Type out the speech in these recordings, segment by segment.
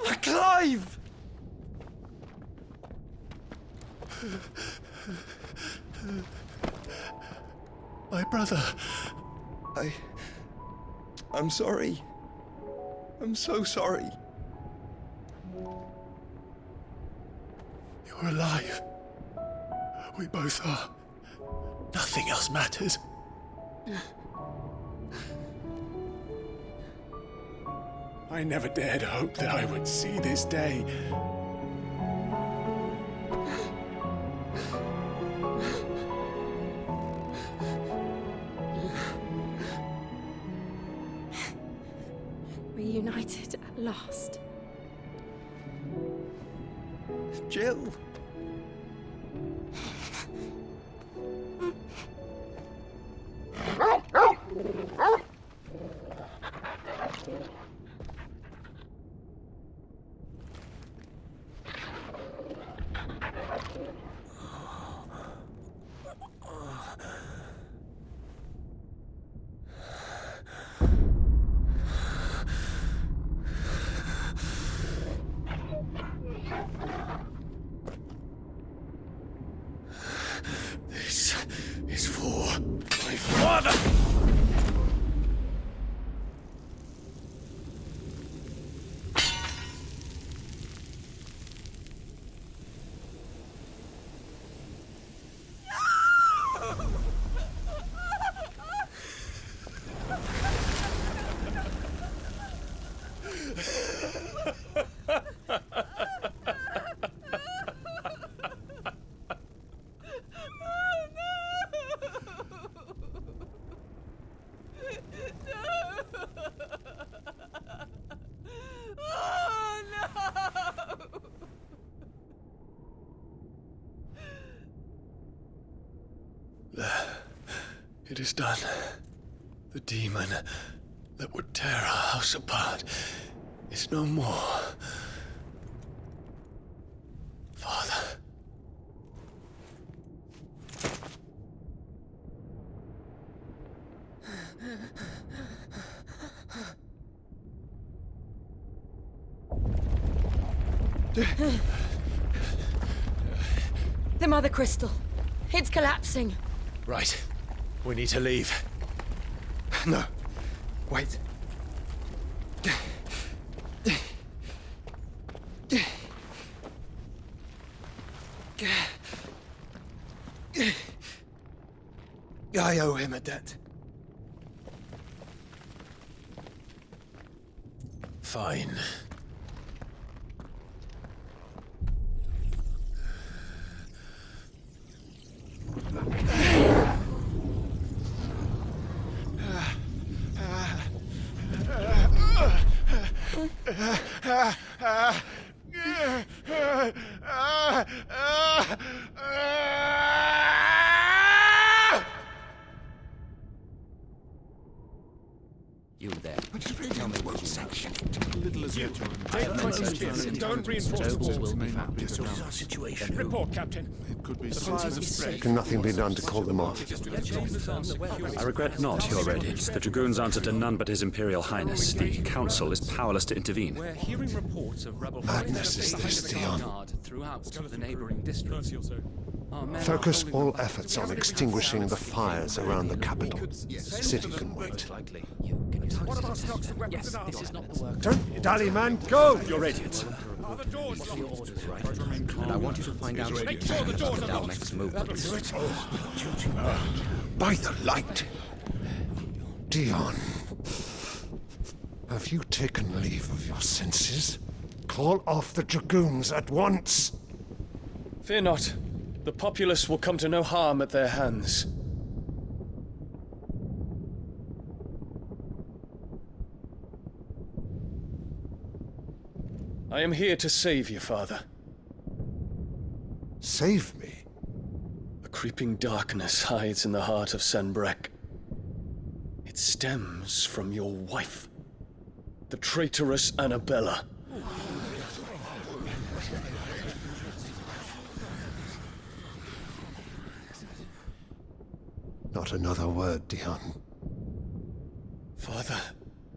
Clive! My brother. I'm sorry. I'm so sorry. You're alive. We both are. Nothing else matters. I never dared hope that I would see this day. Reunited at last. Jill. This is for my father! It is done. The demon that would tear our house apart is no more. Father. The Mother Crystal. It's collapsing. Right. We need to leave. No. Wait. I owe him a debt. Fine. You there. Tell me what section it. Little as yet, Don't reinforce the Nobles walls. will be found. This is our situation. Report, Captain. It could be signs of spread. Can nothing be done to call them off? I regret not, Your Radiance. The Dragoons answer to none but His Imperial Highness. The Council is powerless to intervene. We're hearing reports of rebel Madness is this, Dion. throughout the neighboring districts. Our men are Focus holding all the efforts on extinguishing the fires around the capital. City can wait. What about stocks of weapons and This is not the work. Don't dally, man. Go! Your Radiance. Are the doors locked? And I want you to find out Make sure the doors are our locked. next movements. By the light. Dion. Have you taken leave of your senses? Call off the Dragoons at once. Fear not. The populace will come to no harm at their hands. I am here to save you, Father. Save me? A creeping darkness hides in the heart of Sanbreque. It stems from your wife, the traitorous Annabella. Not another word, Dion. Father,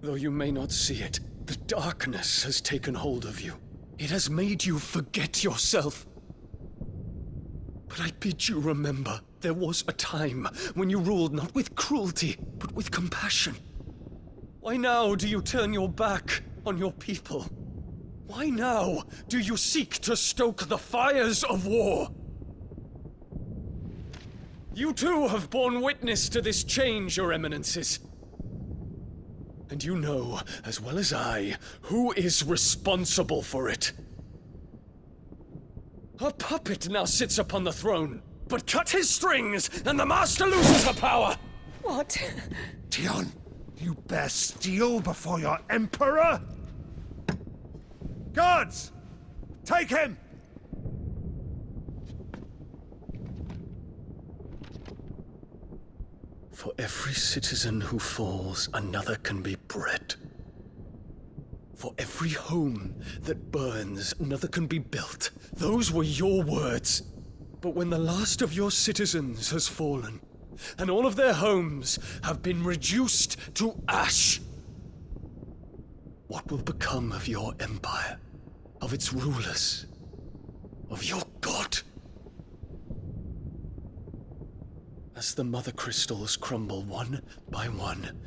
though you may not see it, The darkness has taken hold of you. It has made you forget yourself. But I bid you remember, there was a time when you ruled not with cruelty, but with compassion. Why now do you turn your back on your people? Why now do you seek to stoke the fires of war? You too have borne witness to this change, Your Eminences. And you know, as well as I, who is responsible for it. A puppet now sits upon the throne, but cut his strings, and the master loses the power! What? Dion, you bear steel before your emperor? Guards! Take him! For every citizen who falls, another can be bred. For every home that burns, another can be built. Those were your words. But when the last of your citizens has fallen, and all of their homes have been reduced to ash, what will become of your empire, of its rulers, of your god? As the mother crystals crumble one by one,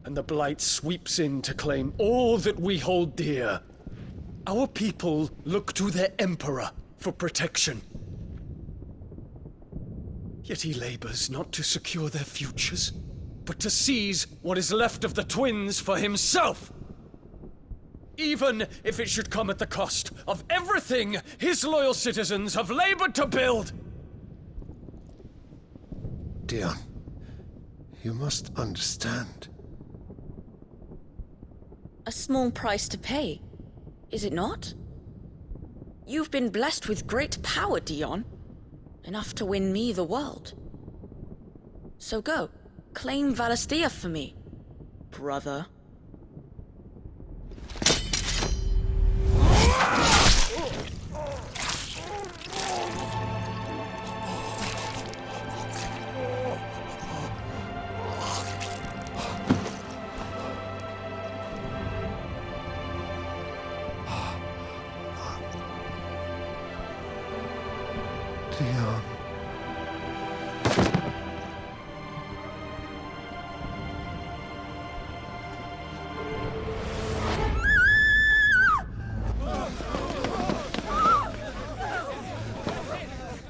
and the blight sweeps in to claim all that we hold dear, our people look to their emperor for protection. Yet he labors not to secure their futures, but to seize what is left of the twins for himself. Even if it should come at the cost of everything his loyal citizens have labored to build. Dion, you must understand. A small price to pay, is it not? You've been blessed with great power, Dion. Enough to win me the world. So go, claim Valisthea for me, brother. Dion.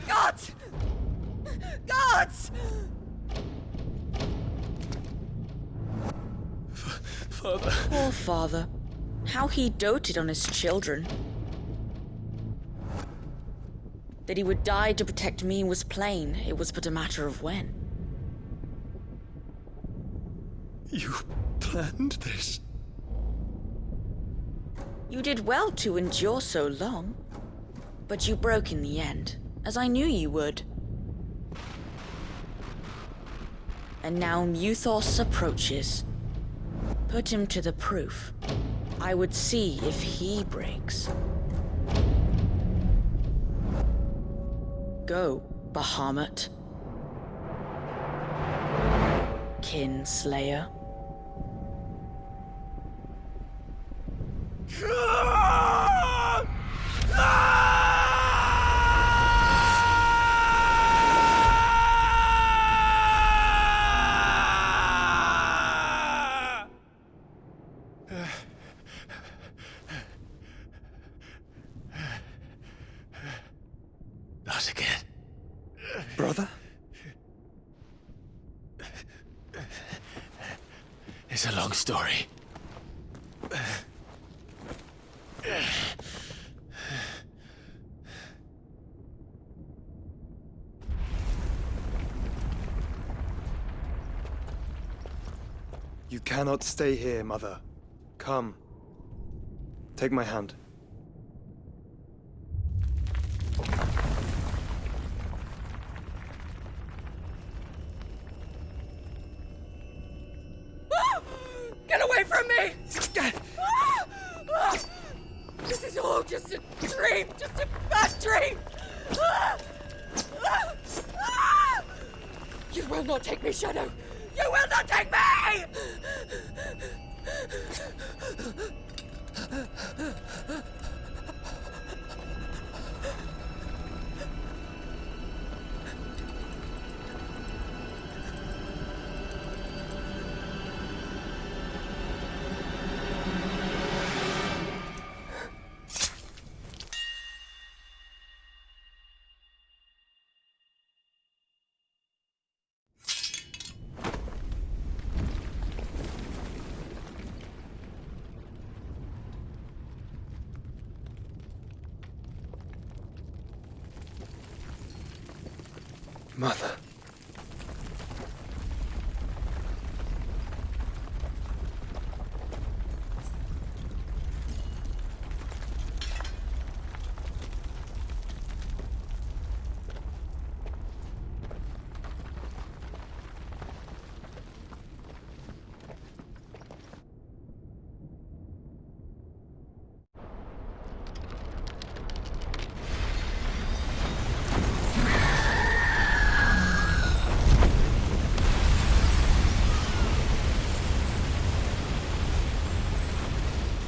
Gods! Gods! Father. Poor father. How he doted on his children. That he would die to protect me was plain. It was but a matter of when. You planned this? You did well to endure so long. But you broke in the end, as I knew you would. And now Muthos approaches. Put him to the proof. I would see if he breaks. Go, Bahamut. Kinslayer. Not again. Brother? It's a long story. You cannot stay here, Mother. Come. Take my hand. Get away from me! This is all just a dream, just a bad dream! You will not take me, Shadow! You will not take me! Mother.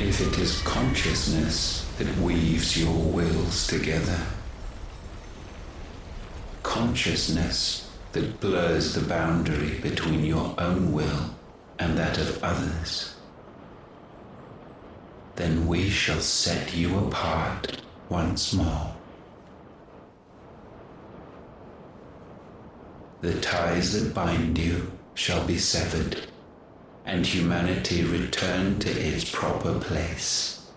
If it is consciousness that weaves your wills together, consciousness that blurs the boundary between your own will and that of others, then we shall set you apart once more. The ties that bind you shall be severed, and humanity return to its proper place.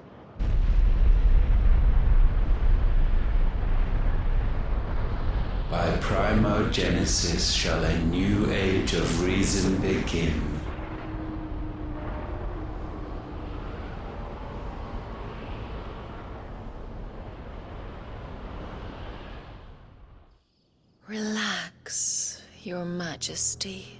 By primogenesis shall a new age of reason begin. Relax, Your Majesty.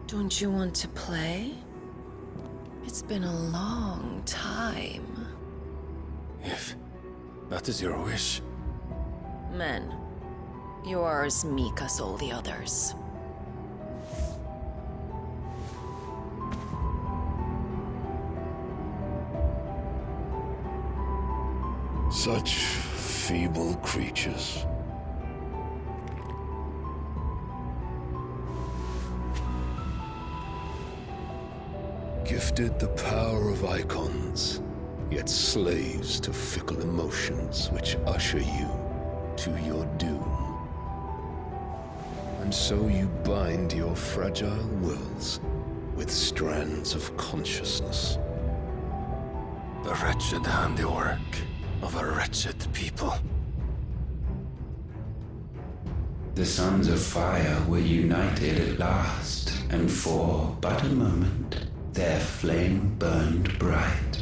Don't you want to play? It's been a long time. If that is your wish. Men, you are as meek as all the others. Such feeble creatures. Gifted the power of icons, yet slaves to fickle emotions which usher you to your doom. And so you bind your fragile wills with strands of consciousness. The wretched handiwork of a wretched people. The sons of fire were united at last, and for but a moment, their flame burned bright.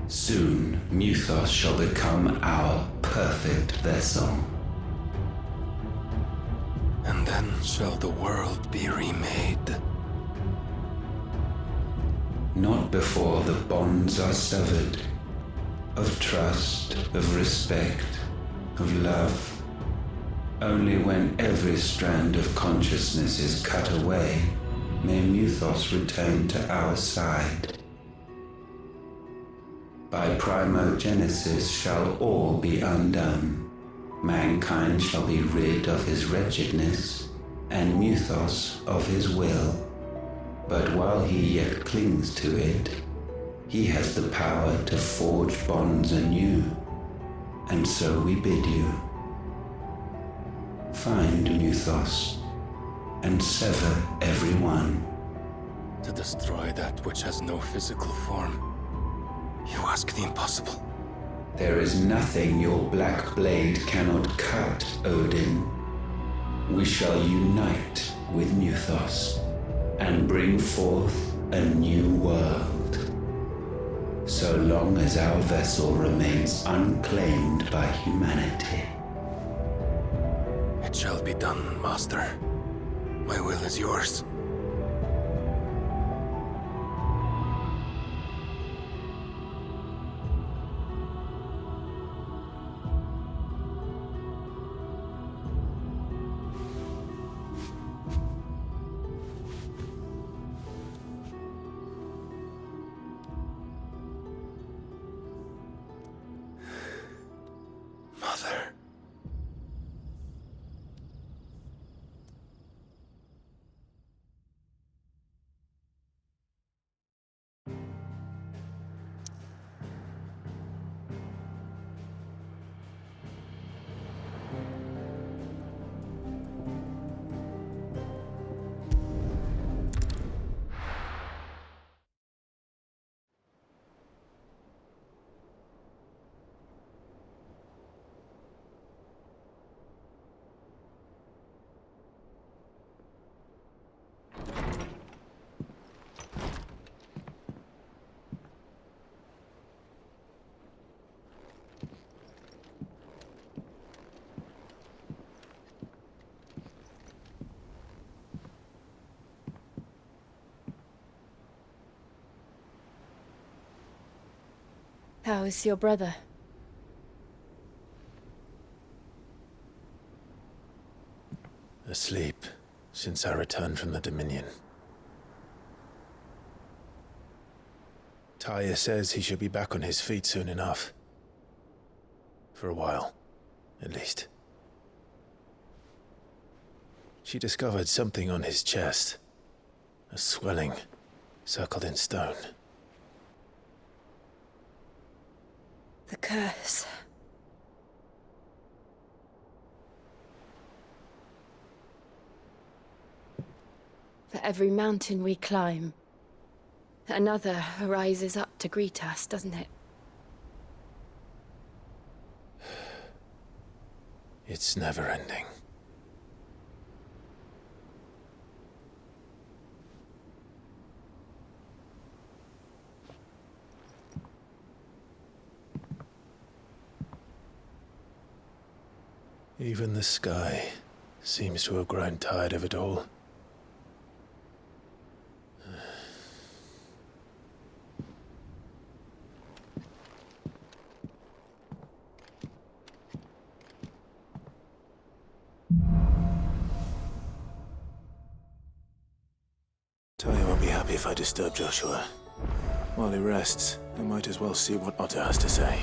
Soon, Muthos shall become our perfect vessel. And then shall the world be remade. Not before the bonds are severed, of trust, of respect, of love. Only when every strand of consciousness is cut away, may Muthos return to our side. By primogenesis shall all be undone. Mankind shall be rid of his wretchedness, and Muthos of his will. But while he yet clings to it, he has the power to forge bonds anew. And so we bid you, find Muthos, and sever every one. To destroy that which has no physical form. You ask the impossible. There is nothing your black blade cannot cut, Odin. We shall unite with Muthos, and bring forth a new world. So long as our vessel remains unclaimed by humanity. It shall be done, Master. My will is yours. Mother. How is your brother? Asleep, since I returned from the Dominion. Taya says he should be back on his feet soon enough. For a while, at least. She discovered something on his chest. A swelling, circled in stone. The curse. For every mountain we climb, another rises up to greet us, doesn't it? It's never ending. Even the sky seems to have grown tired of it all. Taya won't be happy if I disturb Joshua. While he rests, I might as well see what Otter has to say.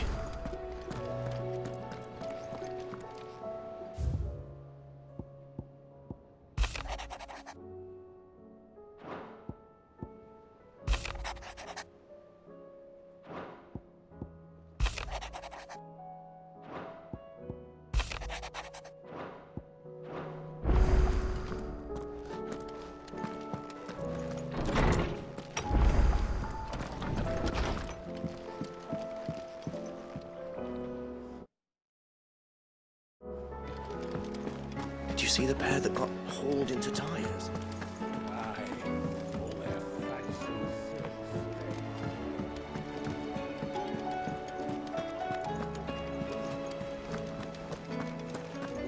Did you see the pair that got hauled into tires?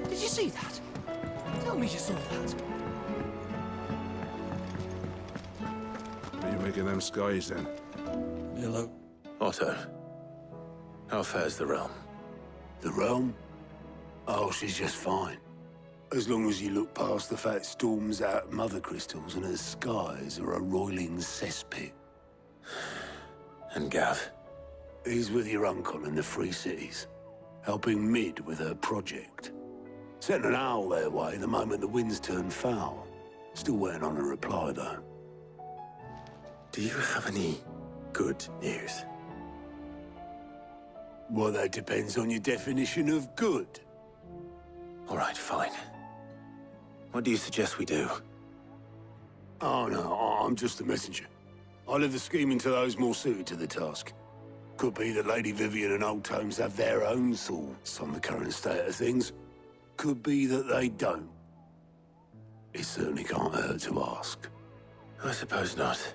Did you see that? Tell me you saw that. What are you making them skies then? Hello. Otto, how fares the realm? The realm? Oh, she's just fine. As long as you look past the fat storms out mother crystals and her skies are a roiling cesspit. And Gav? He's with your uncle in the Free Cities, helping Mid with her project. Sent an owl their way the moment the winds turned foul. Still waiting on a reply, though. Do you have any good news? Well, that depends on your definition of good. All right, fine. What do you suggest we do? Oh, no, I'm just a messenger. I leave the scheming to those more suited to the task. Could be that Lady Vivian and Old Tomes have their own thoughts on the current state of things. Could be that they don't. It certainly can't hurt to ask. I suppose not.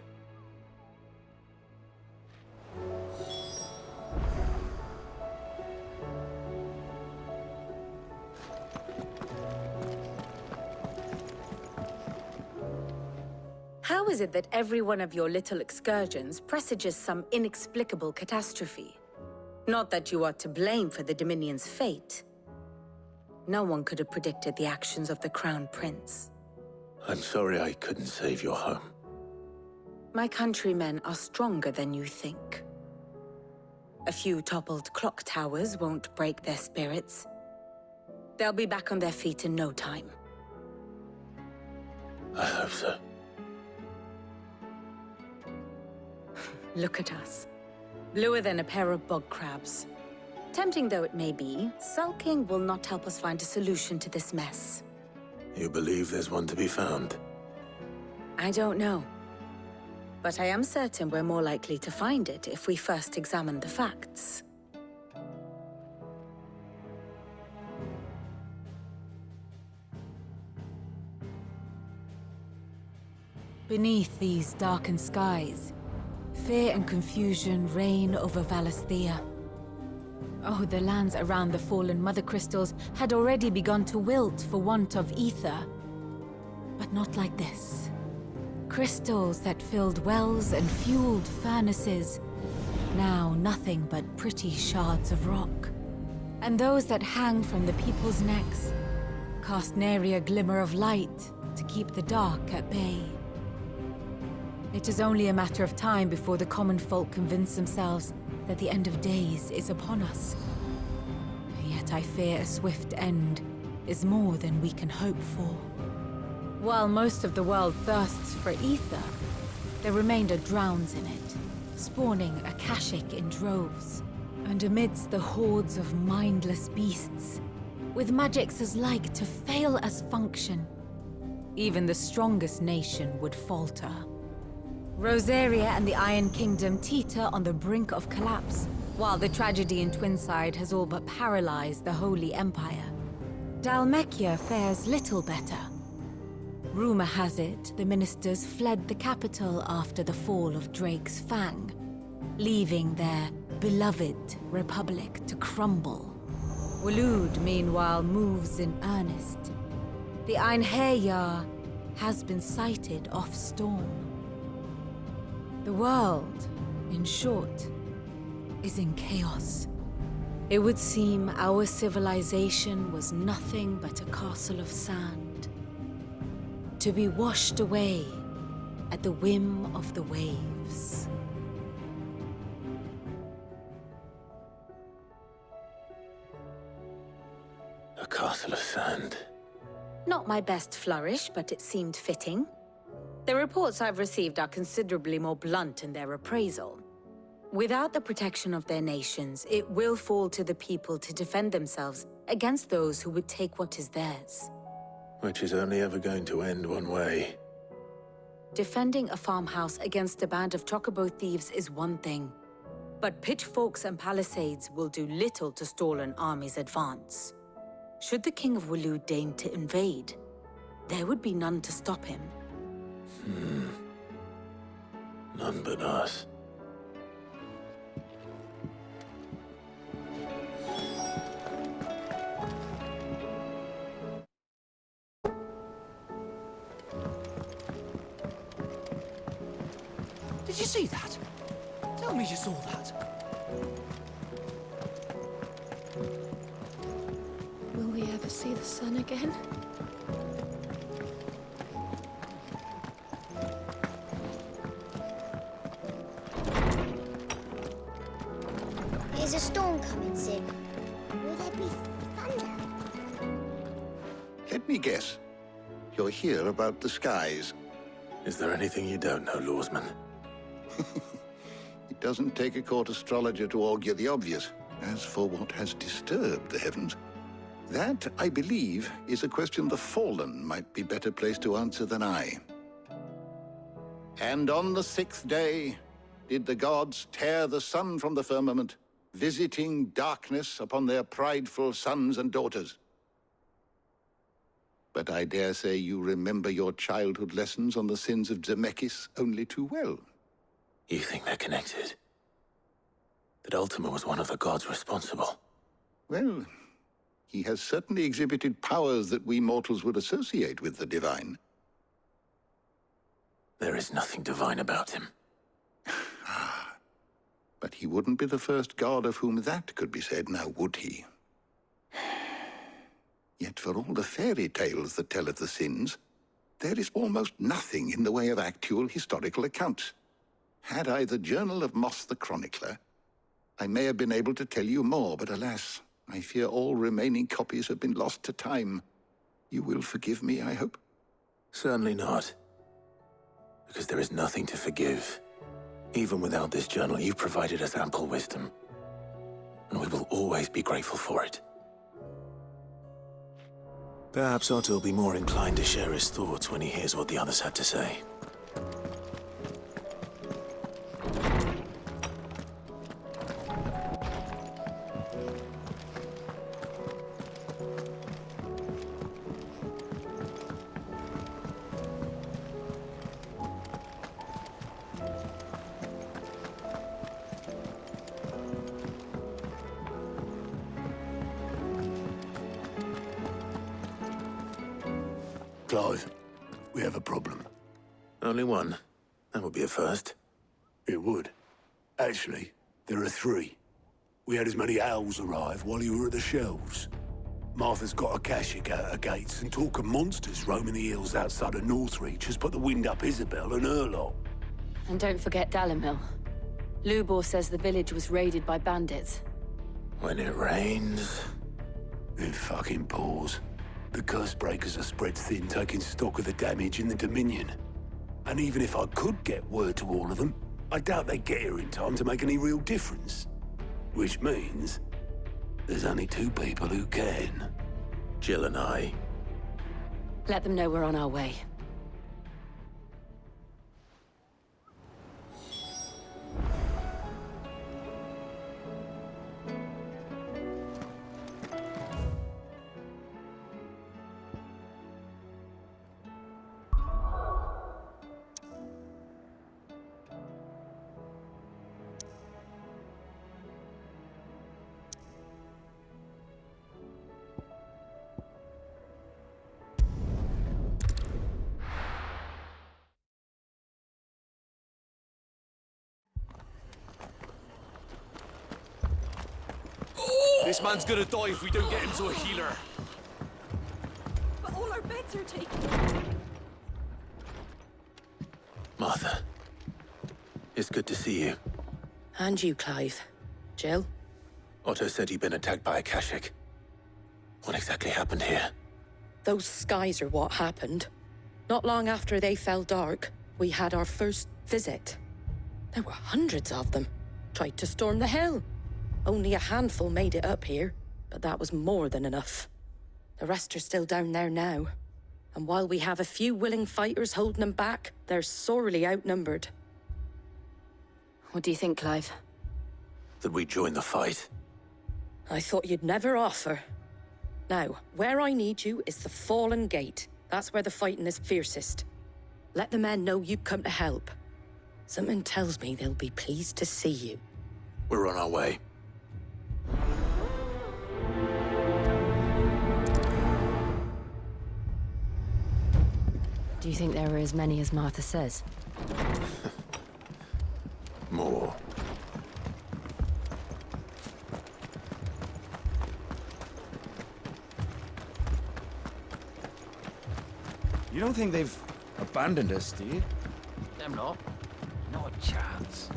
is it that every one of your little excursions presages some inexplicable catastrophe? Not that you are to blame for the Dominion's fate. No one could have predicted the actions of the Crown Prince. I'm sorry I couldn't save your home. My countrymen are stronger than you think. A few toppled clock towers won't break their spirits. They'll be back on their feet in no time. I hope so. Look at us. Bluer than a pair of bog crabs. Tempting though it may be, sulking will not help us find a solution to this mess. You believe there's one to be found? I don't know. But I am certain we're more likely to find it if we first examine the facts. Beneath these darkened skies, fear and confusion reign over Valisthea. Oh, the lands around the fallen Mother Crystals had already begun to wilt for want of ether. But not like this. Crystals that filled wells and fueled furnaces, now nothing but pretty shards of rock. And those that hang from the people's necks cast nary a glimmer of light to keep the dark at bay. It is only a matter of time before the common folk convince themselves that the end of days is upon us. Yet I fear a swift end is more than we can hope for. While most of the world thirsts for ether, the remainder drowns in it, spawning Akashic in droves. And amidst the hordes of mindless beasts, with magics as like to fail as function, even the strongest nation would falter. Rosaria and the Iron Kingdom teeter on the brink of collapse, while the tragedy in Twinside has all but paralyzed the Holy Empire. Dalmekia fares little better. Rumor has it the ministers fled the capital after the fall of Drake's Fang, leaving their beloved republic to crumble. Waloed, meanwhile, moves in earnest. The Einherjar has been sighted off-storm. The world, in short, is in chaos. It would seem our civilization was nothing but a castle of sand, to be washed away at the whim of the waves. A castle of sand. Not my best flourish, but it seemed fitting. The reports I've received are considerably more blunt in their appraisal. Without the protection of their nations, it will fall to the people to defend themselves against those who would take what is theirs. Which is only ever going to end one way. Defending a farmhouse against a band of chocobo thieves is one thing, but pitchforks and palisades will do little to stall an army's advance. Should the King of Waloed deign to invade, there would be none to stop him. None but us. Did you see that? Tell me you saw that. Will we ever see the sun again? There's a storm coming soon. Will there be thunder? Let me guess. You're here about the skies. Is there anything you don't know, Lawsman? It doesn't take a court astrologer to augur the obvious. As for what has disturbed the heavens, that, I believe, is a question the Fallen might be better placed to answer than I. And on the 6th day did the gods tear the sun from the firmament, visiting darkness upon their prideful sons and daughters. But I dare say you remember your childhood lessons on the sins of Zemeckis only too well. You think they're connected? That Ultima was one of the gods responsible? Well, he has certainly exhibited powers that we mortals would associate with the divine. There is nothing divine about him. But he wouldn't be the first god of whom that could be said, now would he? Yet for all the fairy tales that tell of the sins, there is almost nothing in the way of actual historical accounts. Had I the Journal of Moss the Chronicler, I may have been able to tell you more, but alas, I fear all remaining copies have been lost to time. You will forgive me, I hope? Certainly not. Because there is nothing to forgive. Even without this journal, you've provided us ample wisdom. And we will always be grateful for it. Perhaps Otto will be more inclined to share his thoughts when he hears what the others had to say. Clive, we have a problem. Only one? That would be a first. It would. Actually, there are 3. We had as many owls arrive while you were at the shelves. Martha's got a Kashik out her gates, and talk of monsters roaming the hills outside of Northreach has put the wind up Isabel and her lot. And don't forget Dalimil. Lubor says the village was raided by bandits. When it rains, it fucking pours. The curse breakers are spread thin, taking stock of the damage in the Dominion. And even if I could get word to all of them, I doubt they'd get here in time to make any real difference. Which means there's only 2 people who can. Jill and I. Let them know we're on our way. This man's gonna die if we don't get him to a healer. But all our beds are taken. Martha, it's good to see you. And you, Clive. Jill? Otto said you'd been attacked by a Kashik. What exactly happened here? Those skies are what happened. Not long after they fell dark, we had our first visit. There were hundreds of them. Tried to storm the hill. Only a handful made it up here, but that was more than enough. The rest are still down there now. And while we have a few willing fighters holding them back, they're sorely outnumbered. What do you think, Clive? That we join the fight? I thought you'd never offer. Now, where I need you is the Fallen Gate. That's where the fighting is fiercest. Let the men know you've come to help. Something tells me they'll be pleased to see you. We're on our way. Do you think there are as many as Martha says? More. You don't think they've abandoned us, do you? Them not. Not a chance.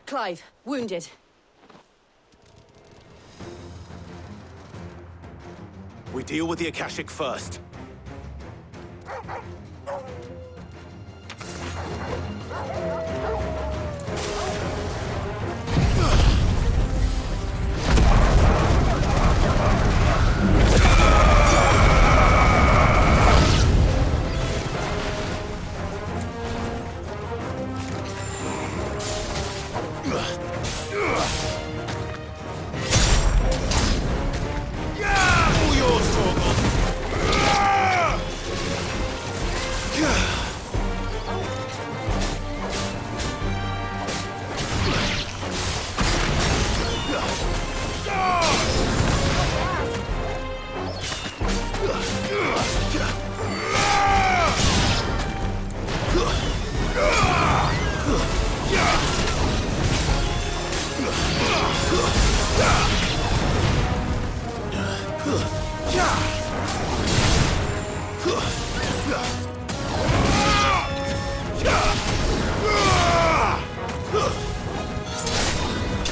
Clive, wounded. We deal with the Akashic first.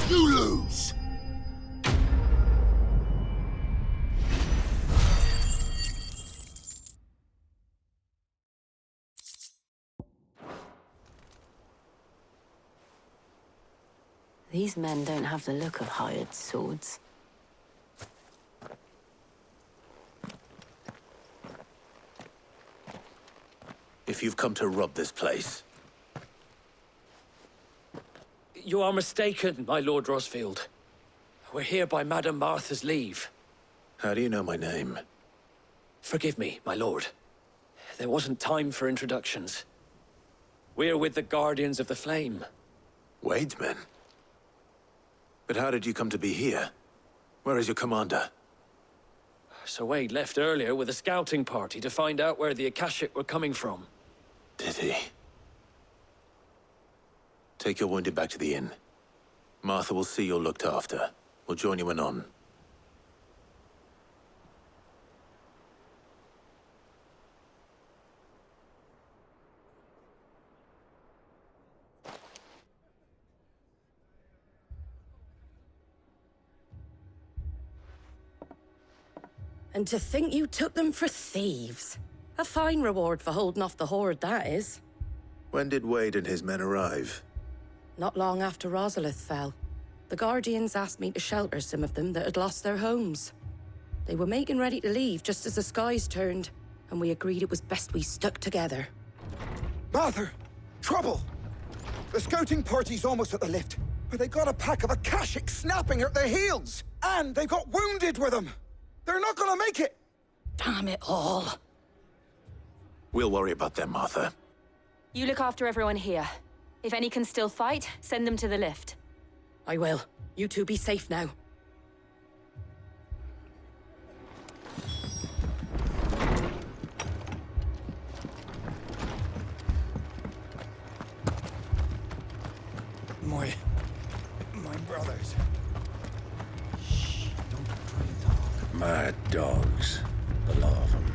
You lose! These men don't have the look of hired swords. If you've come to rob this place. You are mistaken, my Lord Rosfield. We're here by Madame Martha's leave. How do you know my name? Forgive me, my lord. There wasn't time for introductions. We're with the Guardians of the Flame. Wade's men? But how did you come to be here? Where is your commander? Sir Wade left earlier with a scouting party to find out where the Akashic were coming from. Did he? Take your wounded back to the inn. Martha will see you're looked after. We'll join you anon. And to think you took them for thieves. A fine reward for holding off the horde, that is. When did Wade and his men arrive? Not long after Rosalith fell. The Guardians asked me to shelter some of them that had lost their homes. They were making ready to leave just as the skies turned, and we agreed it was best we stuck together. Martha! Trouble! The scouting party's almost at the lift, but they got a pack of Akashic snapping at their heels! And they got wounded with them! They're not gonna make it! Damn it all. We'll worry about them, Martha. You look after everyone here. If any can still fight, send them to the lift. I will. You two be safe now. My brothers. Mad dogs. The lot of them.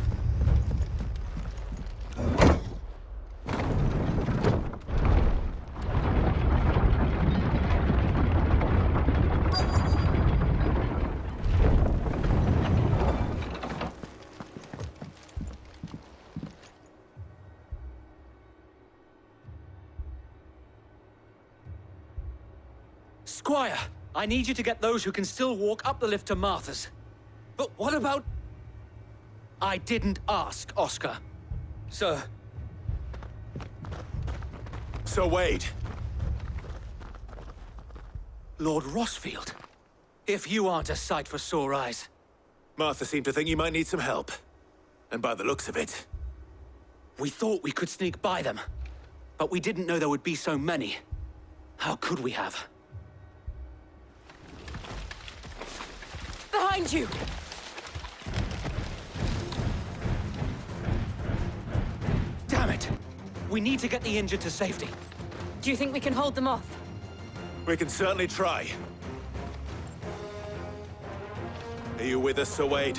Squire, I need you to get those who can still walk up the lift to Martha's. But what about... I didn't ask, Oscar. Sir. Sir Wade. Lord Rosfield. If you aren't a sight for sore eyes. Martha seemed to think you might need some help. And by the looks of it... We thought we could sneak by them. But we didn't know there would be so many. How could we have? Behind you! Damn it! We need to get the injured to safety. Do you think we can hold them off? We can certainly try. Are you with us, Sir Wade?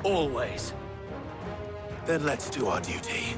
Always. Then let's do our duty.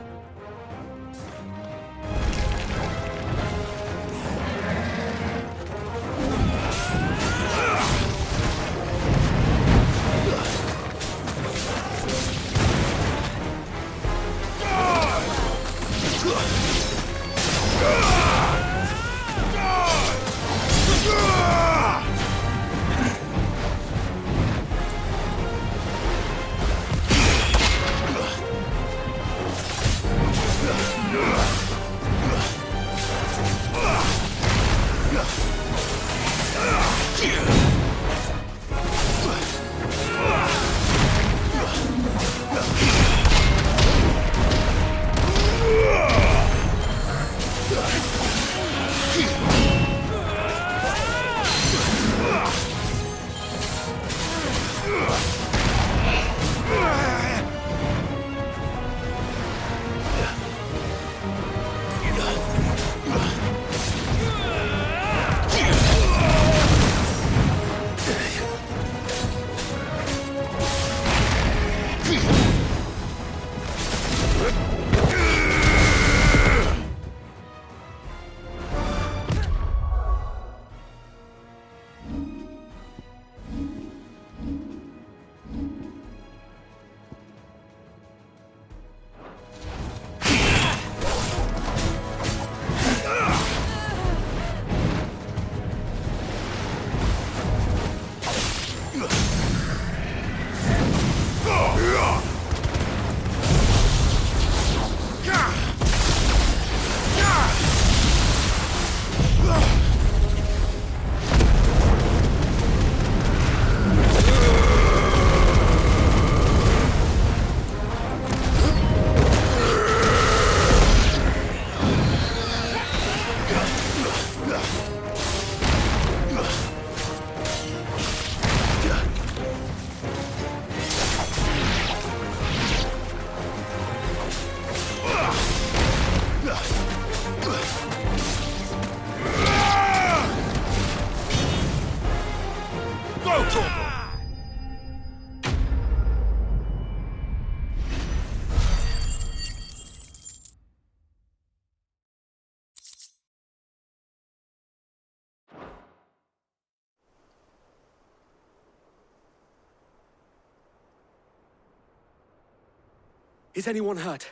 Is anyone hurt?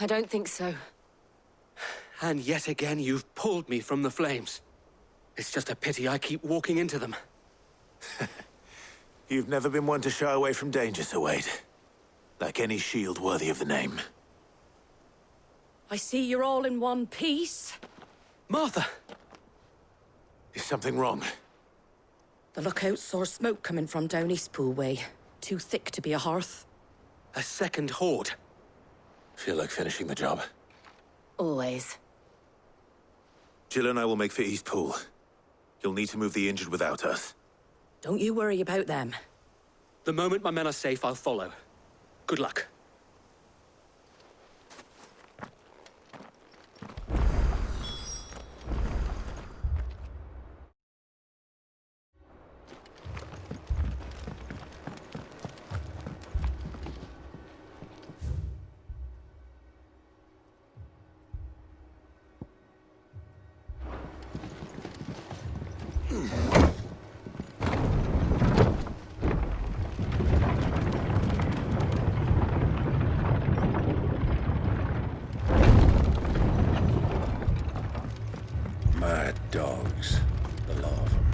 I don't think so. And yet again, you've pulled me from the flames. It's just a pity I keep walking into them. You've never been one to shy away from danger, Sir Wade. Like any shield worthy of the name. I see you're all in one piece. Martha! Is something wrong? The lookout saw smoke coming from down Eastpool way. Too thick to be a hearth. A second horde. Feel like finishing the job. Always. Jill and I will make for Eastpool. You'll need to move the injured without us. Don't you worry about them. The moment my men are safe, I'll follow. Good luck. Mad dogs, the law of them.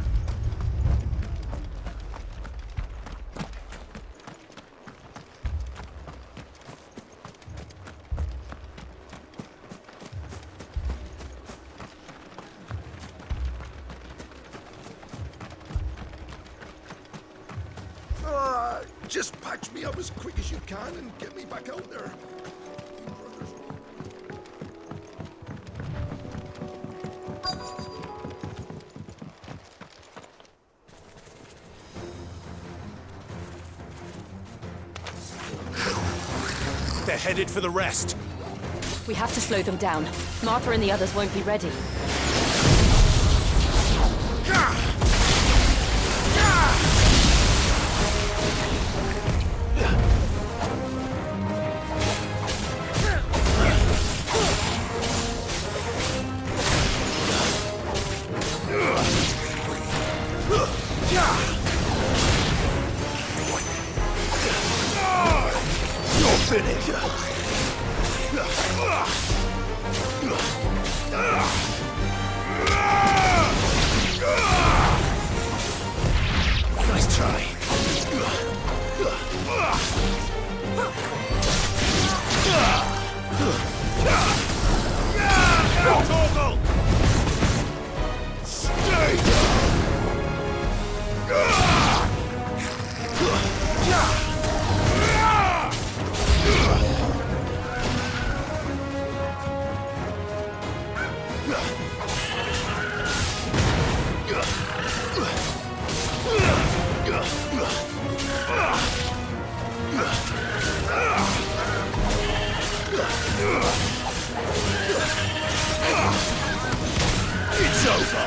Just patch me up as quick as you can and get me back out there. They're headed for the rest. We have to slow them down. Martha and the others won't be ready. Nice try. Torgal! Stay down! It's over!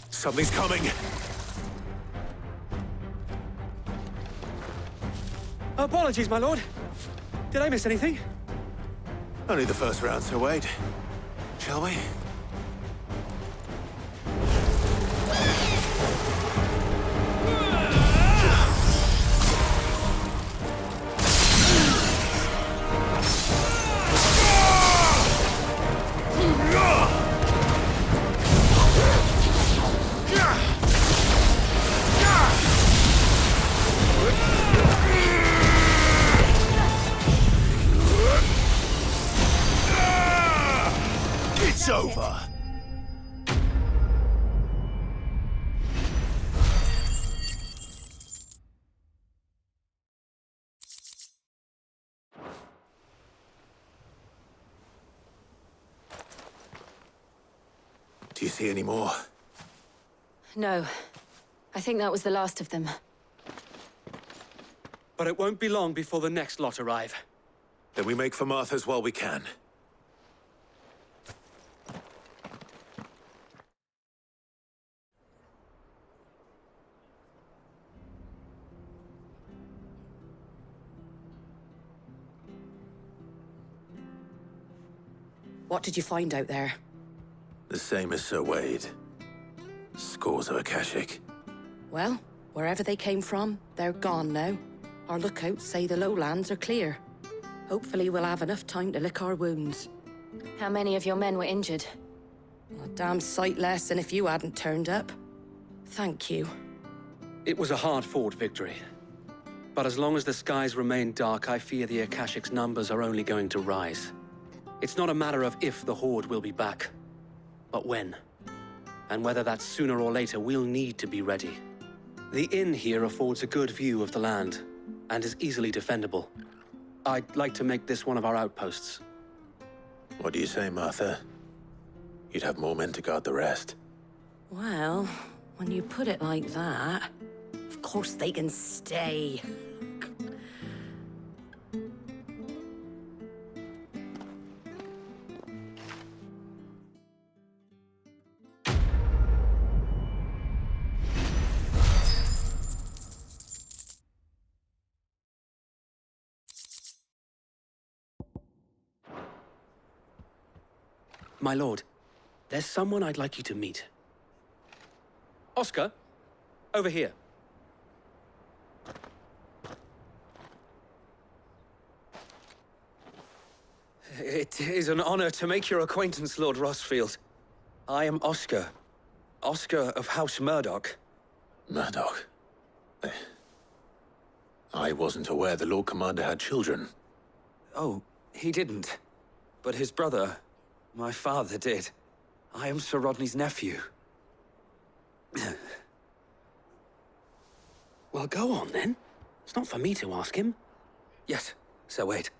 Something's coming. Apologies, my lord. Did I miss anything? Only the first round, Sir Wade. Shall we? It's over. Do you see any more? No. I think that was the last of them. But it won't be long before the next lot arrive. Then we make for Martha's while we can. What did you find out there? The same as Sir Wade. Scores of Akashic. Well, wherever they came from, they're gone now. Our lookouts say the lowlands are clear. Hopefully we'll have enough time to lick our wounds. How many of your men were injured? A damn sight less than if you hadn't turned up. Thank you. It was a hard-fought victory. But as long as the skies remain dark, I fear the Akashic's numbers are only going to rise. It's not a matter of if the Horde will be back, but when. And whether that's sooner or later, we'll need to be ready. The inn here affords a good view of the land, and is easily defendable. I'd like to make this one of our outposts. What do you say, Martha? You'd have more men to guard the rest. Well, when you put it like that, of course they can stay. My lord, there's someone I'd like you to meet. Oscar, over here. It is an honor to make your acquaintance, Lord Rossfield. I am Oscar. Oscar of House Murdoch. Murdoch? I wasn't aware the Lord Commander had children. Oh, he didn't. But his brother, my father, did. I am Sir Rodney's nephew. Well, go on, then. It's not for me to ask him. Yes, Sir Wade.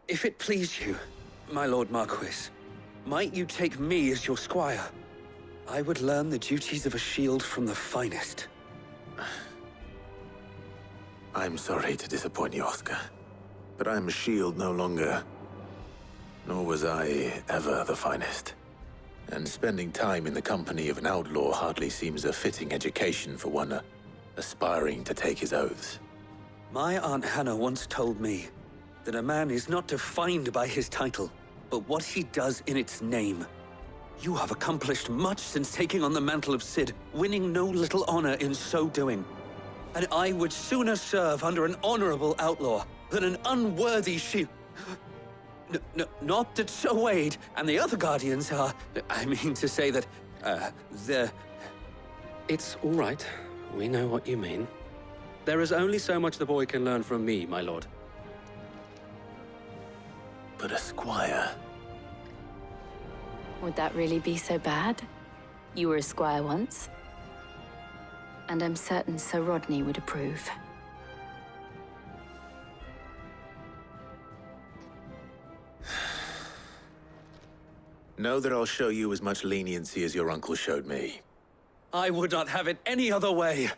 If it please you, my Lord Marquis, might you take me as your squire? I would learn the duties of a shield from the finest. I'm sorry to disappoint you, Oscar, but I'm a shield no longer. Nor was I ever the finest. And spending time in the company of an outlaw hardly seems a fitting education for one aspiring to take his oaths. My Aunt Hannah once told me that a man is not defined by his title, but what he does in its name. You have accomplished much since taking on the mantle of Cid, winning no little honor in so doing. And I would sooner serve under an honorable outlaw than an unworthy shield. Not that Sir Wade and the other Guardians are... I mean to say that, they're... It's all right. We know what you mean. There is only so much the boy can learn from me, my lord. But a squire... Would that really be so bad? You were a squire once. And I'm certain Sir Rodney would approve. Know that I'll show you as much leniency as your uncle showed me. I would not have it any other way.